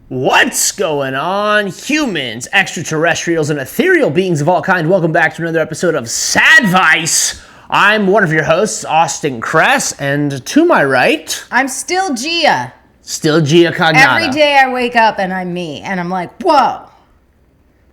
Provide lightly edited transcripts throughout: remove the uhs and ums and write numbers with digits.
What's going on, humans, extraterrestrials, and ethereal beings of all kinds? Welcome back to another episode of Sadvice. I'm one of your hosts, Austin Kress, and to my right... I'm still Gia. Still Gia Cognata. Every day I wake up and I'm me, and I'm like, whoa.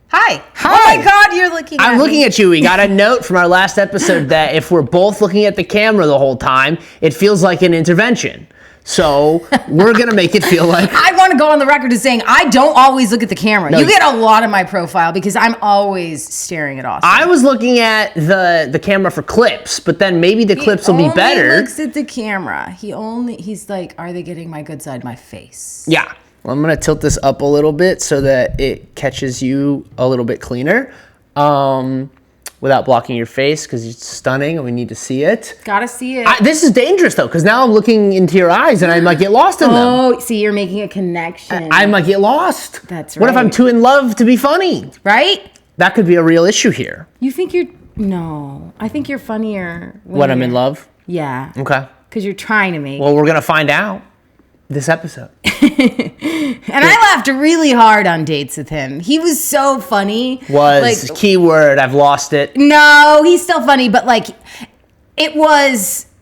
Hi. Hi. Oh my God, you're looking at me. I'm looking at you. We got a note from our last episode that if we're both looking at the camera the whole time, it feels like an intervention. So we're going to make it feel like... I want to go on the record as saying I don't always look at the camera. No, you get a lot of my profile because I'm always staring at Austin. I was looking at the camera for clips, but then maybe the clips will be better. He looks at the camera. He's like, are they getting my good side, my face? Yeah. Well, I'm going to tilt this up a little bit so that it catches you a little bit cleaner. Without blocking your face, because it's stunning and we need to see it. Gotta see it. This is dangerous, though, because now I'm looking into your eyes and I might get lost in them. Oh, see, you're making a connection. I might get lost. That's right. What if I'm too in love to be funny? Right? That could be a real issue here. You think you're... No. I think you're funnier When I'm in love? Yeah. Okay. Because you're trying to make... Well, we're going to find out this episode. And I laughed really hard on dates with him. He was so funny. Keyword, I've lost it. No, he's still funny, but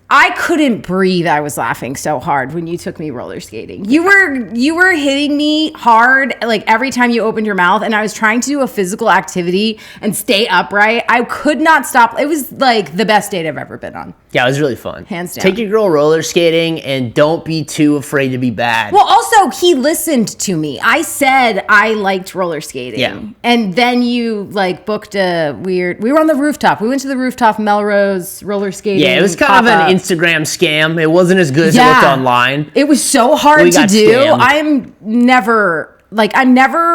I couldn't breathe. I was laughing so hard when you took me roller skating. You were hitting me hard every time you opened your mouth, and I was trying to do a physical activity and stay upright. I could not stop. It was the best date I've ever been on. Yeah, it was really fun. Hands down. Take your girl roller skating and don't be too afraid to be bad. Well, also, he listened to me. I said I liked roller skating. Yeah. And then you booked we were on the rooftop. We went to the rooftop Melrose roller skating. Yeah, it was kind of an Instagram scam. It wasn't as good as it looked online. It was so hard to do. Scammed. I'm never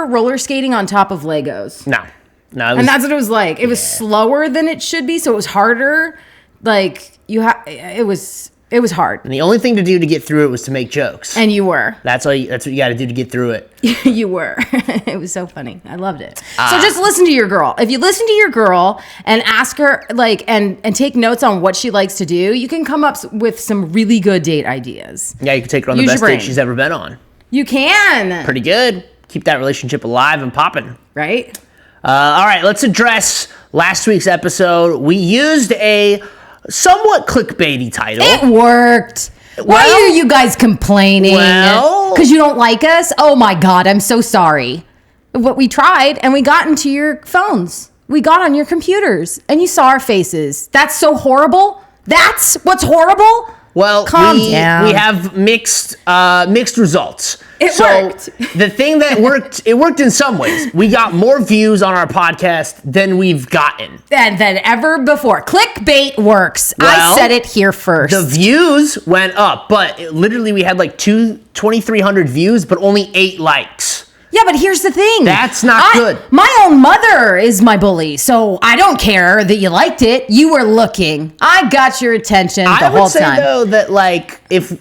roller skating on top of Legos. No. And that's what it was like. It was slower than it should be, so it was harder. It was hard. And the only thing to do to get through it was to make jokes. And you were. That's what you got to do to get through it. You were. It was so funny. I loved it. So just listen to your girl. If you listen to your girl and ask her and take notes on what she likes to do, you can come up with some really good date ideas. Yeah, you can take her on the best date she's ever been on. You can. Pretty good. Keep that relationship alive and popping. Right? All right, let's address last week's episode. We used a somewhat clickbaity title. It worked. Why are you guys complaining? Well, because you don't like us? Oh my God, I'm so sorry. What we tried, and we got into your phones. We got on your computers, and you saw our faces. That's so horrible. That's what's horrible. Well, calm down. We have mixed results. It worked. The thing that worked, it worked in some ways. We got more views on our podcast than we've gotten. Than ever before. Clickbait works. I said it here first. The views went up, but literally we had 2,300 views, but only 8 likes. Yeah, but here's the thing. That's not good. My own mother is my bully, so I don't care that you liked it. You were looking. I got your attention the whole time. I would say, though, that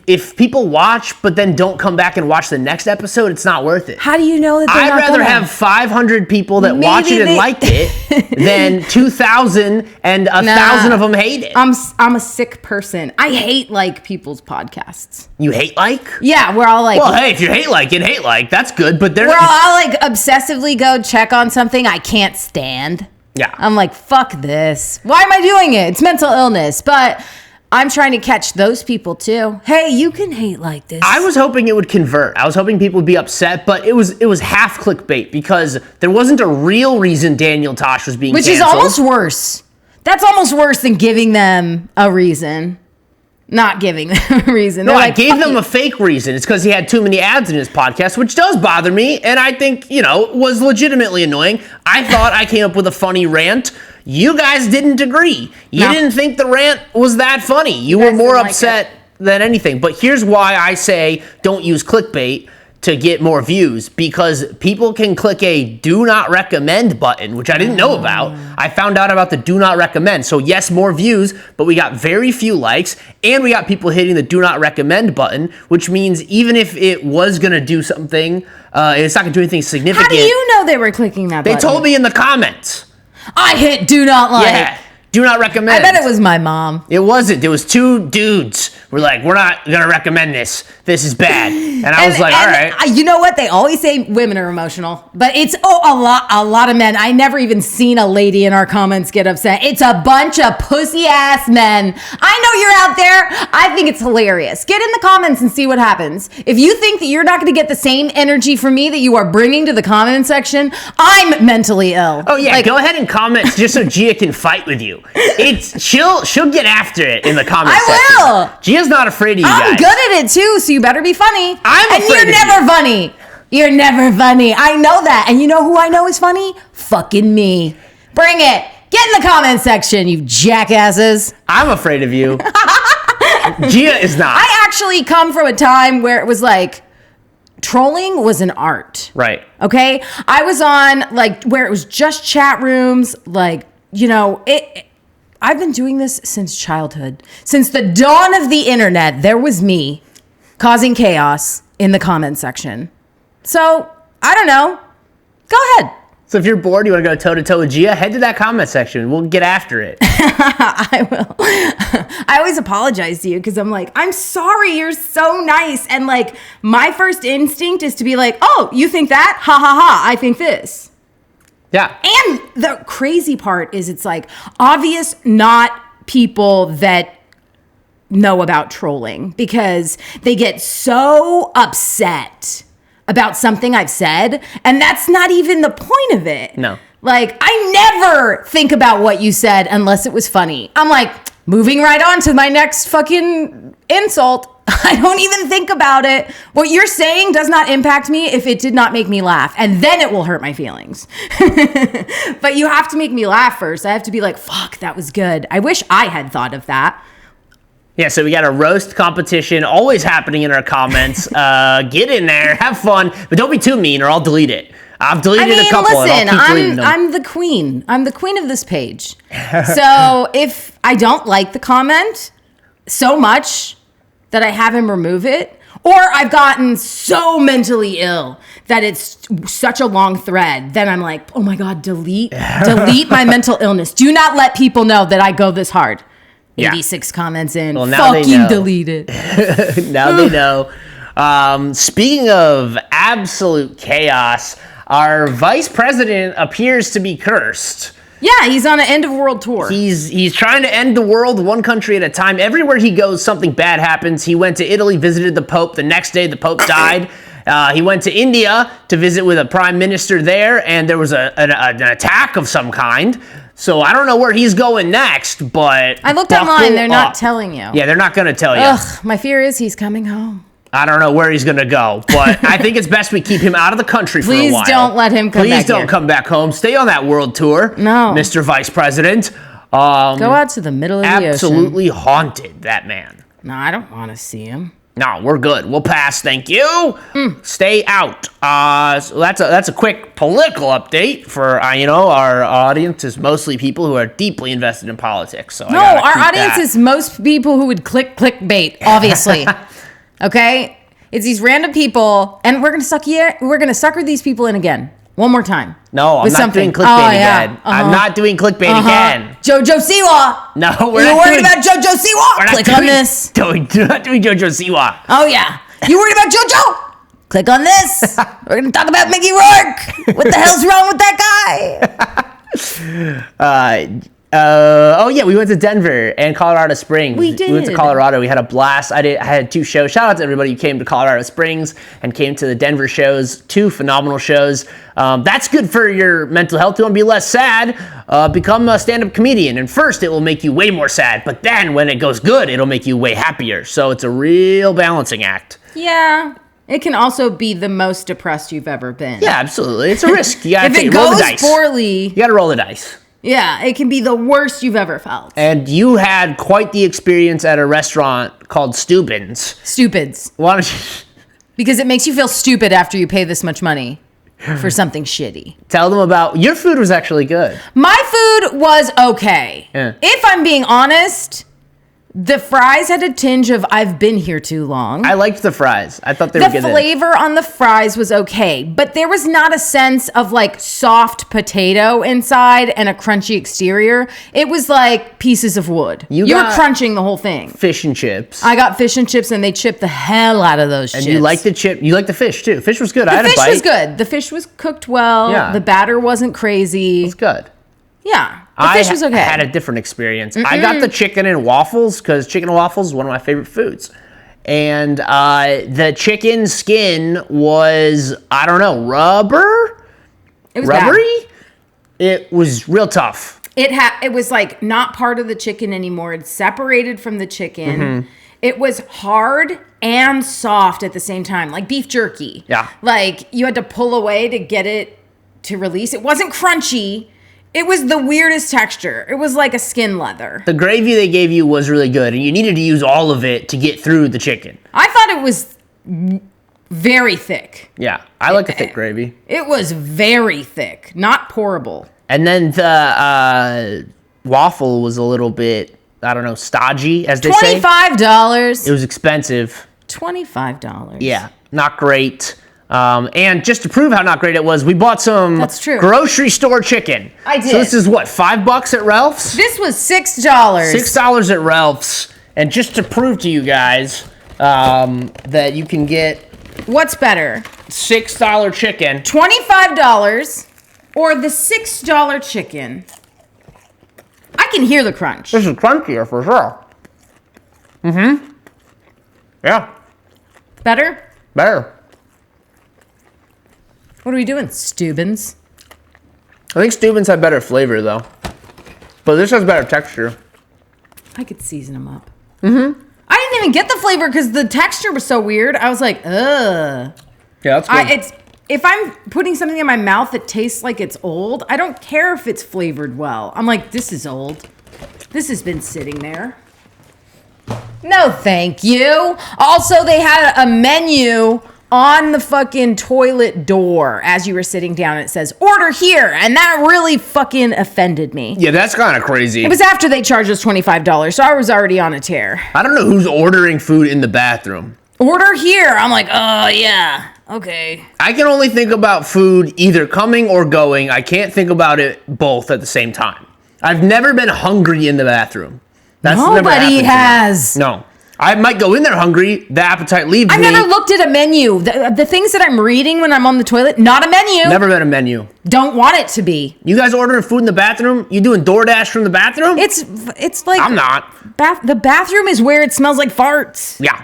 if people watch but then don't come back and watch the next episode, it's not worth it. How do you know that they're I'd not rather gonna? have 500 people that watch it and liked it than 2,000 and 1,000 of them hate it. I'm a sick person. I hate people's podcasts. You hate Yeah, we're all well, hey, if you hate that's good, but I'll obsessively go check on something I can't stand. Yeah. I'm like, fuck this. Why am I doing it? It's mental illness. But I'm trying to catch those people too. Hey, you can hate like this. I was hoping it would convert. I was hoping people would be upset, but it was half clickbait because there wasn't a real reason Daniel Tosh was being canceled. Which is almost worse. That's almost worse than giving them a reason. Not giving them a reason. No, I gave them a fake reason. It's because he had too many ads in his podcast, which does bother me, and I think, was legitimately annoying. I thought I came up with a funny rant. You guys didn't agree. You didn't think the rant was that funny. You were more upset than anything. But here's why I say don't use clickbait to get more views, because people can click a do not recommend button, which I didn't know about. I found out about the do not recommend. So yes, more views, but we got very few likes, and we got people hitting the do not recommend button, which means even if it was going to do something, it's not going to do anything significant. How do you know they were clicking that button? They told me in the comments. I hit do not like. Yeah, do not recommend. I bet it was my mom. It wasn't. There was 2 dudes were like, we're not going to recommend this. This is bad. And I was like, all right. You know what? They always say women are emotional, but it's a lot of men. I never even seen a lady in our comments get upset. It's a bunch of pussy ass men. I know you're out there. I think it's hilarious. Get in the comments and see what happens. If you think that you're not going to get the same energy from me that you are bringing to the comment section, I'm mentally ill. Oh yeah, go ahead and comment just so Gia can fight with you. She'll get after it in the comment section. I will. Gia's not afraid of you guys. I'm good at it too, so you better be funny. I'm afraid you're never funny. You're never funny. I know that. And you know who I know is funny? Fucking me. Bring it. Get in the comment section, you jackasses. I'm afraid of you. Gia is not. I actually come from a time where it was like, trolling was an art. Right. Okay? I was on like where it was just chat rooms, like, you know, I've been doing this since childhood. Since the dawn of the internet, there was me causing chaos in the comment section. So, I don't know. Go ahead. So if you're bored, you want to go toe-to-toe with Gia, head to that comment section. We'll get after it. I will. I always apologize to you because I'm like, I'm sorry, you're so nice. And like, my first instinct is to be like, oh, you think that? Ha ha ha, I think this. Yeah. And the crazy part is it's like, obvious not people that know about trolling because they get so upset about something I've said, and that's not even the point of it. No. Like, I never think about what you said unless it was funny. I'm like, moving right on to my next fucking insult. I don't even think about it. What you're saying does not impact me if it did not make me laugh, and then it will hurt my feelings. But you have to make me laugh first. I have to be like, fuck, that was good. I wish I had thought of that. Yeah, so we got a roast competition always happening in our comments. Get in there, have fun, but don't be too mean or I'll delete it. I've deleted a couple. Listen, and I'll keep deleting them. I'm the queen. I'm the queen of this page. So if I don't like the comment so much that I have him remove it, or I've gotten so mentally ill that it's such a long thread, then I'm like, oh my God, delete my mental illness. Do not let people know that I go this hard. 86 comments in. Well, now fucking delete it. Now they know. Speaking of absolute chaos, our vice president appears to be cursed. Yeah, he's on an end of world tour. He's trying to end the world one country at a time. Everywhere he goes, something bad happens. He went to Italy, visited the Pope. The next day, the Pope died. He went to India to visit with a prime minister there, and there was an attack of some kind. So I don't know where he's going next, but I looked online. They're not telling you. Yeah, they're not going to tell you. Ugh, my fear is he's coming home. I don't know where he's going to go, but I think it's best we keep him out of the country for a while. Please don't let him come back. Please don't come back home. Stay on that world tour. No. Mr. Vice President. Go out to the middle of the ocean. Absolutely haunted, that man. No, I don't want to see him. No, we're good. We'll pass. Thank you. Stay out. So that's a quick political update for our audience is mostly people who are deeply invested in politics. So no, our audience is most people who would clickbait. Obviously, okay. It's these random people, and we're gonna sucker these people in again. One more time. No, I'm not doing clickbait again. Uh-huh. I'm not doing clickbait again. Jojo Siwa. No, You're worried about Jojo Siwa? Click on this. We're not doing Jojo Siwa. Oh, yeah. You worried about Jojo? Click on this. We're going to talk about Mickey Rourke. What the hell's wrong with that guy? We went to Denver and Colorado Springs. We did. We went to Colorado. We had a blast. I had 2 shows. Shout out to everybody who came to Colorado Springs and came to the Denver shows. 2 phenomenal shows. That's good for your mental health. You want to be less sad, become a stand-up comedian. And first, it will make you way more sad. But then when it goes good, it'll make you way happier. So it's a real balancing act. Yeah. It can also be the most depressed you've ever been. Yeah, absolutely. It's a risk. You gotta if it roll the goes dice. poorly, you got to roll the dice. Yeah, it can be the worst you've ever felt. And you had quite the experience at a restaurant called Stupids. Why don't you... Because it makes you feel stupid after you pay this much money for something shitty. Tell them about... Your food was actually good. My food was okay. Yeah. If I'm being honest, The fries had a tinge of I've been here too long. I liked the fries. I thought they were good. The flavor on the fries was okay, but there was not a sense of like soft potato inside and a crunchy exterior. It was like pieces of wood. You were crunching the whole thing. Fish and chips. I got fish and chips, and they chipped the hell out of those chips. And you like the chip. You like the fish too. Fish was good. The I had a bite. fish was good. The fish was cooked well. Yeah. The batter wasn't crazy. It's good. Yeah. The fish was okay. I had a different experience. I got the chicken and waffles because chicken and waffles is one of my favorite foods. And the chicken skin was, I don't know, rubber? It was rubbery? Bad. It was real tough. It was like not part of the chicken anymore. It's separated from the chicken. It was hard and soft at the same time, like beef jerky. Yeah. Like you had to pull away to get it to release. It wasn't crunchy. It was the weirdest texture. It was like a skin leather. The gravy they gave you was really good, and you needed to use all of it to get through the chicken. I thought it was very thick. Yeah, I like a thick gravy. It was very thick, not pourable. And then the waffle was a little bit, I don't know, stodgy, as they say. $25. It was expensive. $25. Yeah, not great. And just to prove how not great it was, we bought some grocery store chicken. I did. So this is what, $5 at Ralph's? This was $6. $6 at Ralph's. And just to prove to you guys that you can get... What's better? $6 chicken. $25 or the $6 chicken. I can hear the crunch. This is crunchier for sure. Yeah. Better? Better. What are we doing, Steubens? I think Steubens had better flavor, though. But this has better texture. I could season them up. I didn't even get the flavor because the texture was so weird. I was like, ugh. Yeah, that's good. If I'm putting something in my mouth that tastes like it's old, I don't care if it's flavored well. I'm like, this is old. This has been sitting there. No, thank you. Also, they had a menu on the fucking toilet door as you were sitting down. It says, order here. And that really fucking offended me. Yeah, that's kind of crazy. It was after they charged us $25, so I was already on a tear. I don't know who's ordering food in the bathroom. Order here. I'm like, oh, yeah. Okay. I can only think about food either coming or going. I can't think about it both at the same time. I've never been hungry in the bathroom. That's Nobody has. No. I might go in there hungry. The appetite leaves me. I've never looked at a menu. The things that I'm reading when I'm on the toilet, not a menu. Never been a menu. Don't want it to be. You guys ordering food in the bathroom? You doing DoorDash from the bathroom? It's like... I'm not. The bathroom is where it smells like farts. Yeah.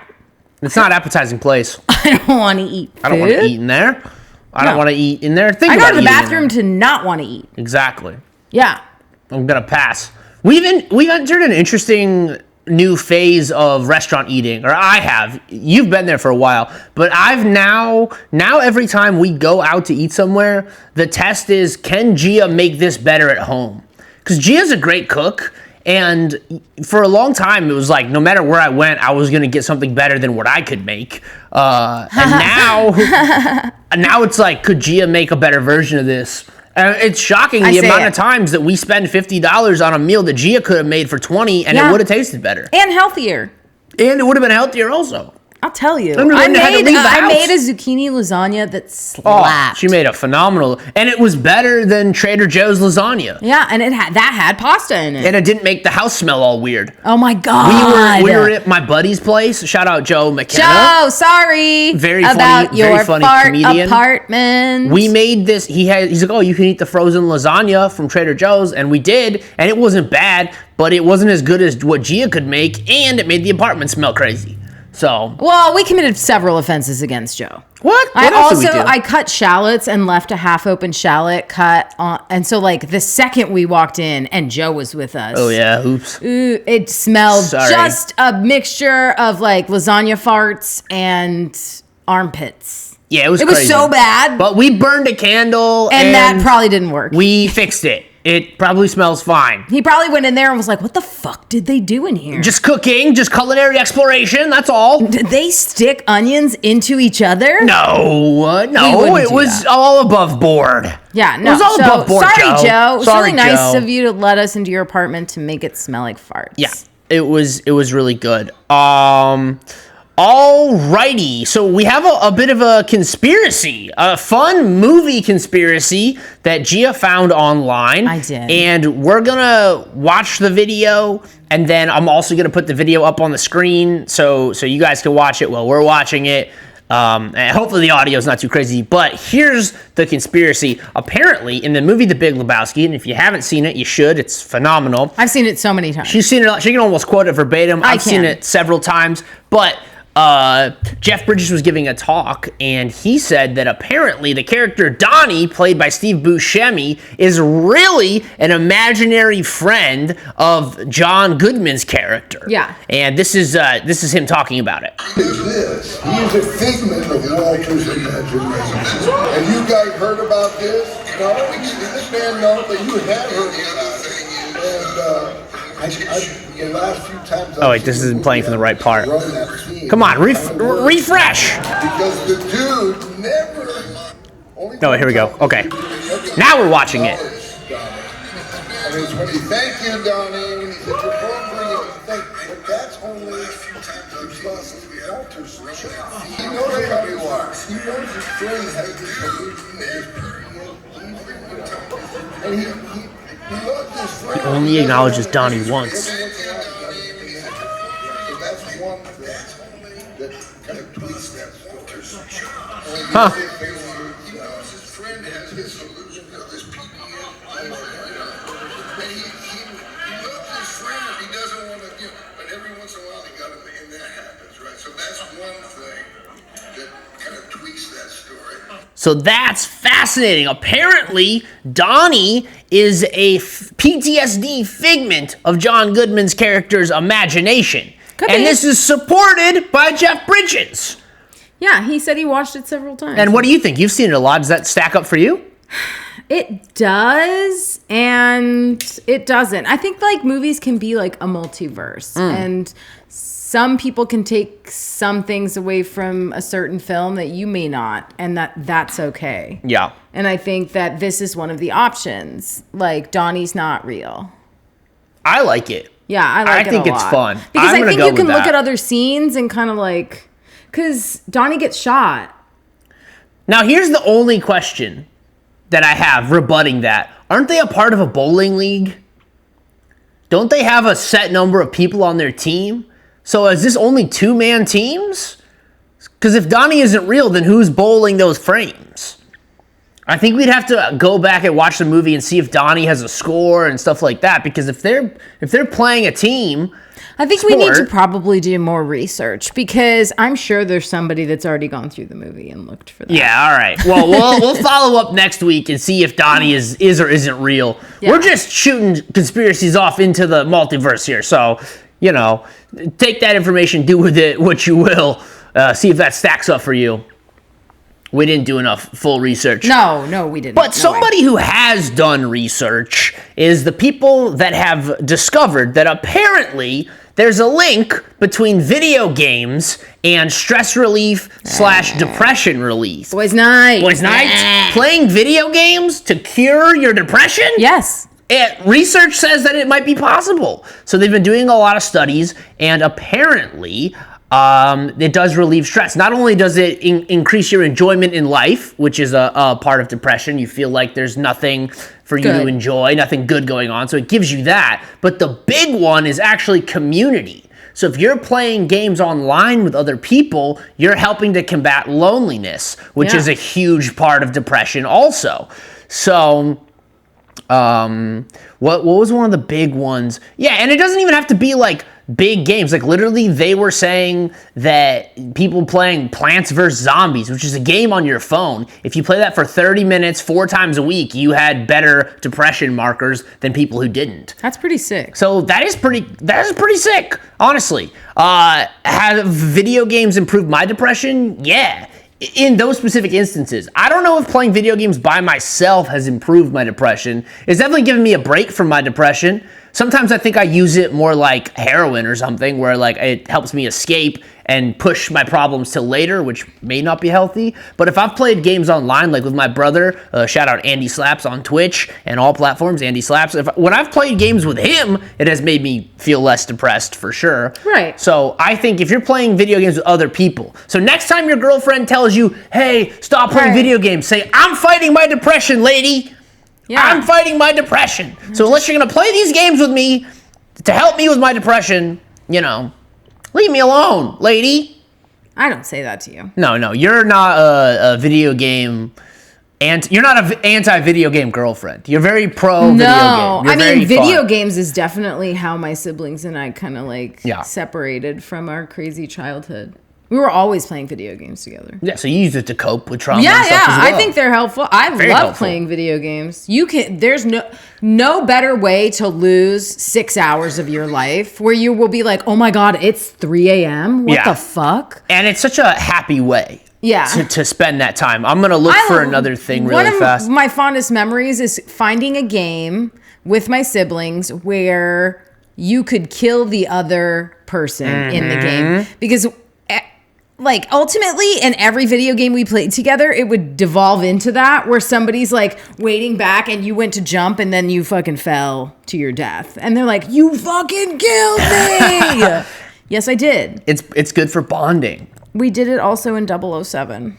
It's not an appetizing place. I don't want to eat food. I don't want to eat in there. I don't want to eat in there. I go to the bathroom to not want to eat. Exactly. Yeah. I'm going to pass. We've entered an interesting new phase of restaurant eating, or I have. You've been there for a while, but I've now every time we go out to eat somewhere, the test is, can Gia make this better at home? Because Gia's a great cook, and for a long time it was like no matter where I went, I was gonna get something better than what I could make. And now it's like, could Gia make a better version of this? And it's shocking the amount of times that we spend $50 on a meal that Gia could have made for $20 and it would have tasted better. And healthier. And it would have been healthier also. I'll tell you. I made a zucchini lasagna that slapped. Oh, she made a phenomenal, and it was better than Trader Joe's lasagna. Yeah, and it had pasta in it. And it didn't make the house smell all weird. Oh my God. We were at my buddy's place. Shout out Joe McKenna. Joe, sorry. Very about funny, your very funny fart comedian. Apartment. We made this. He's like, oh, you can eat the frozen lasagna from Trader Joe's, and we did, and it wasn't bad, but it wasn't as good as what Gia could make, and it made the apartment smell crazy. So, well, we committed several offenses against Joe. What else did we do? I cut shallots and left a half open shallot cut on, and so like the second we walked in and Joe was with us. Oh yeah, oops. It smelled just a mixture of like lasagna farts and armpits. Yeah, it was crazy. So bad. But we burned a candle and that probably didn't work. We fixed it. It probably smells fine. He probably went in there and was like, what the fuck did they do in here? Just cooking, just culinary exploration, that's all. Did they stick onions into each other? No, it was all above board. Yeah, no. It was all above board, sorry, Joe. It was sorry, really nice of you to let us into your apartment to make it smell like farts. Yeah. It was really good. Alrighty, so we have a bit of a conspiracy, a fun movie conspiracy that Gia found online. I did. And we're gonna watch the video, and then I'm also gonna put the video up on the screen so you guys can watch it while we're watching it. And hopefully the audio is not too crazy, but here's the conspiracy. Apparently, in the movie The Big Lebowski, and if you haven't seen it, you should. It's phenomenal. I've seen it so many times. She's seen it. She can almost quote it verbatim. I've seen it several times, but Jeff Bridges was giving a talk, and he said that apparently the character Donnie, played by Steve Buscemi, is really an imaginary friend of John Goodman's character. Yeah. And this is him talking about it. Is this? He is a figment of Walter's imagination. Have you guys heard about this? No? Does this man know that you have heard about it? And the last few times Oh wait, this isn't playing from the right part. Come on, refresh. Because the dude never. Oh, here we go. Okay, now we're watching it. And it's when he thanked you, Donnie, when he said your phone ringing, but that's only a few times because Walter's he knows how you are. He knows his friend has this illusion, and he loves his friend. He only acknowledges Donnie once. So that's one thing that kind of tweaks that Walter's. Huh. He knows his friend has his illusion of this PPM. And he loves his friend. He doesn't want to give, but every once in a while he got him, and that happens, right? So that's one thing that kind of tweaks that story. So that's fascinating. Apparently, Donnie is a PTSD figment of John Goodman's character's imagination. Could and be. this is supported by Jeff Bridges. Yeah, he said he watched it several times. And what do you think? You've seen it a lot. Does that stack up for you? It does, and it doesn't. I think like movies can be like a multiverse, and some people can take some things away from a certain film that you may not, and that's okay. Yeah. And I think that this is one of the options. Like, Donnie's not real. I like it. Yeah, I like it think a it's lot. fun. Because I'm I gonna think go you can with look that. at other scenes and kind of like, because Donnie gets shot. Now, here's the only question that I have rebutting that. Aren't they a part of a bowling league? Don't they have a set number of people on their team? So is this only two-man teams? Because if Donnie isn't real, then who's bowling those frames? I think we'd have to go back and watch the movie and see if Donnie has a score and stuff like that. Because if they're playing a team, I think we need to probably do more research, because I'm sure there's somebody that's already gone through the movie and looked for that. Yeah, all right. Well, we'll follow up next week and see if Donnie is or isn't real. Yeah. We're just shooting conspiracies off into the multiverse here, so take that information, do with it what you will. See if that stacks up for you. We didn't do enough full research. No, we didn't. But somebody who has done research is the people that have discovered that apparently there's a link between video games and stress relief / depression relief. Boys' night. Playing video games to cure your depression? Yes. Research says that it might be possible. So they've been doing a lot of studies, and apparently it does relieve stress. Not only does it increase your enjoyment in life, which is a part of depression. You feel like there's nothing for you to enjoy, nothing good going on. So it gives you that. But the big one is actually community. So if you're playing games online with other people, you're helping to combat loneliness, which is a huge part of depression also. So what was one of the big ones? Yeah, and it doesn't even have to be like big games. Like literally they were saying that people playing Plants vs. Zombies, which is a game on your phone, if you play that for 30 minutes 4 times a week, you had better depression markers than people who didn't. That's pretty sick. So that is pretty sick, honestly. Have video games improved my depression? Yeah. In those specific instances. I don't know if playing video games by myself has improved my depression. It's definitely given me a break from my depression. Sometimes I think I use it more like heroin or something, where like it helps me escape and push my problems till later, which may not be healthy. But if I've played games online, like with my brother, shout out Andy Slaps on Twitch and all platforms, Andy Slaps. When I've played games with him, it has made me feel less depressed for sure. Right. So I think if you're playing video games with other people, so next time your girlfriend tells you, hey, stop playing video games, say, I'm fighting my depression, lady. Yeah. I'm fighting my depression. So unless you're going to play these games with me to help me with my depression, leave me alone, lady. I don't say that to you. No, you're not a video game, and you're not an anti-video game girlfriend. You're very pro video game. No, I mean, video games is definitely how my siblings and I kind of separated from our crazy childhood. We were always playing video games together. Yeah, so you use it to cope with trauma. Yeah, and stuff as well. I think they're helpful. I love playing video games. There's no better way to lose 6 hours of your life where you will be like, oh my God, it's 3 a.m. What the fuck? And it's such a happy way. Yeah. To spend that time. I'm going to look for another thing really fast. One of my fondest memories is finding a game with my siblings where you could kill the other person in the game. Because like ultimately in every video game we played together, it would devolve into that where somebody's like waiting back and you went to jump and then you fucking fell to your death. And they're like, you fucking killed me. Yes, I did. It's good for bonding. We did it also in 007.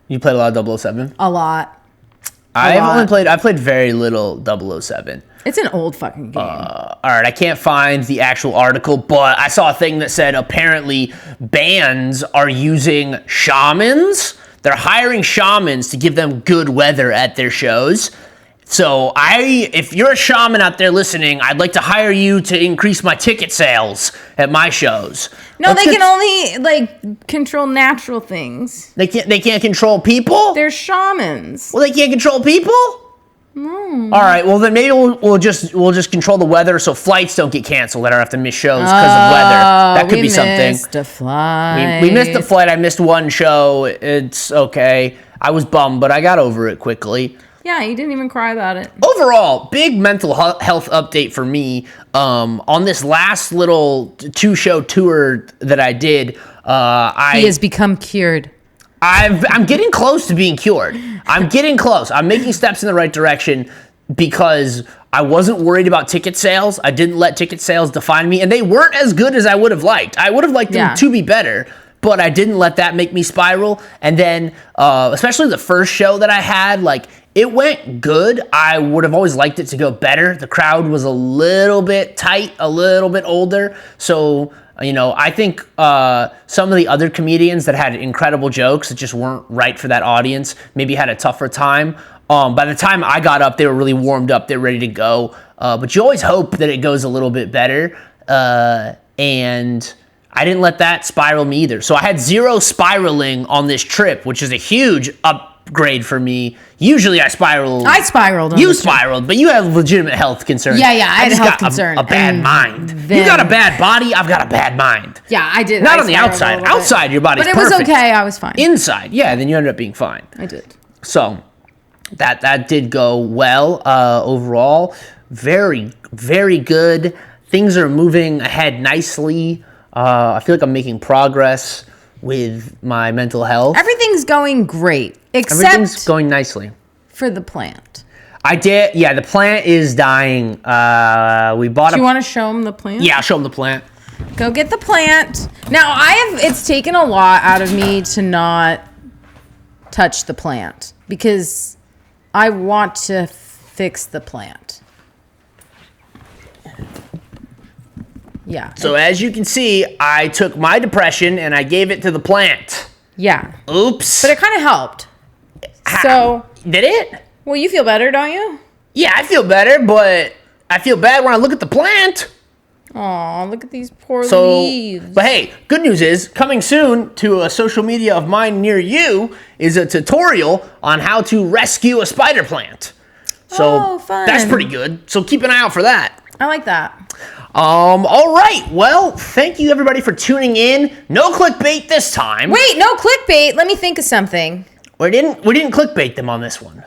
You played a lot of 007? A lot. I've played very little 007. It's an old fucking game. All right, I can't find the actual article, but I saw a thing that said apparently bands are using shamans. They're hiring shamans to give them good weather at their shows. So if you're a shaman out there listening, I'd like to hire you to increase my ticket sales at my shows. No, they can only control natural things. They can't control people? They're shamans. Well, they can't control people? No. All right, well then maybe we'll just control the weather so flights don't get canceled. I don't have to miss shows because of weather. That could be something. We missed a flight. We missed a flight. I missed one show. It's okay. I was bummed, but I got over it quickly. Yeah, you didn't even cry about it. Overall, big mental health update for me. On this last little 2-show tour that I did, he has become cured. I'm getting close to being cured. I'm getting close. I'm making steps in the right direction because I wasn't worried about ticket sales. I didn't let ticket sales define me, and they weren't as good as I would have liked. I would have liked them to be better, but I didn't let that make me spiral. And then, especially the first show that I had, it went good. I would have always liked it to go better. The crowd was a little bit tight, a little bit older, so I think some of the other comedians that had incredible jokes that just weren't right for that audience maybe had a tougher time. By the time I got up, they were really warmed up. They're ready to go. But you always hope that it goes a little bit better. And I didn't let that spiral me either. So I had 0 spiraling on this trip, which is a huge upgrade for me. Usually I spiraled. I spiraled. You spiraled, but you have legitimate health concerns. Yeah, I had health concerns. A bad mind. You got a bad body. I've got a bad mind. Yeah, I did. Not on the outside. Outside, your body's perfect. But it was okay. I was fine. Inside, then you ended up being fine. I did. So that did go well overall. Very, very good. Things are moving ahead nicely. I feel like I'm making progress with my mental health. Everything's going great, everything's going nicely. For the plant. I did. Yeah, the plant is dying. We bought Do you want to show them the plant? Yeah, I'll show them the plant. Go get the plant. Now, it's taken a lot out of me to not touch the plant because I want to fix the plant. Yeah. So as you can see, I took my depression and I gave it to the plant. Yeah. Oops. But it kind of helped. So. Did it? Well, you feel better, don't you? Yeah, I feel better, but I feel bad when I look at the plant. Aw, look at these poor leaves. But hey, good news is, coming soon to a social media of mine near you is a tutorial on how to rescue a spider plant. So fun. That's pretty good. So keep an eye out for that. I like that. All right. Well, thank you everybody for tuning in. No clickbait this time. Wait, no clickbait. Let me think of something. We didn't clickbait them on this one.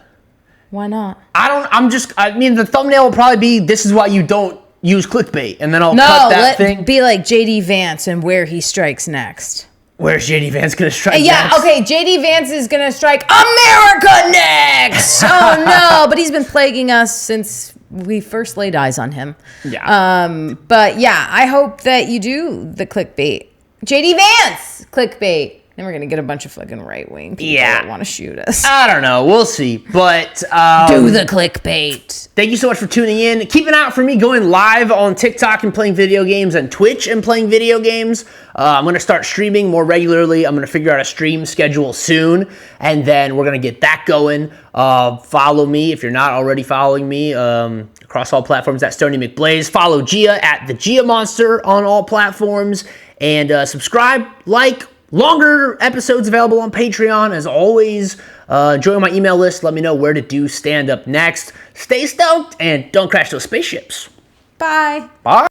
Why not? I mean, the thumbnail will probably be, this is why you don't use clickbait, and then I'll cut that thing. Be like JD Vance and where he strikes next. Where's JD Vance gonna strike yeah, next? okay, JD Vance is gonna strike America next! Oh no, but he's been plaguing us since we first laid eyes on him. Yeah. But yeah, I hope that you do the clickbait. JD Vance! Clickbait. Then we're going to get a bunch of fucking right-wing people that want to shoot us. I don't know. We'll see. But do the clickbait. Thank you so much for tuning in. Keep an eye out for me going live on TikTok and playing video games, and Twitch and playing video games. I'm going to start streaming more regularly. I'm going to figure out a stream schedule soon, and then we're going to get that going. Follow me if you're not already following me across all platforms at Stoney McBlaze. Follow Gia at the Gia Monster on all platforms, and subscribe, like. Longer episodes available on Patreon, as always. Join my email list. Let me know where to do stand-up next. Stay stoked, and don't crash those spaceships. Bye. Bye.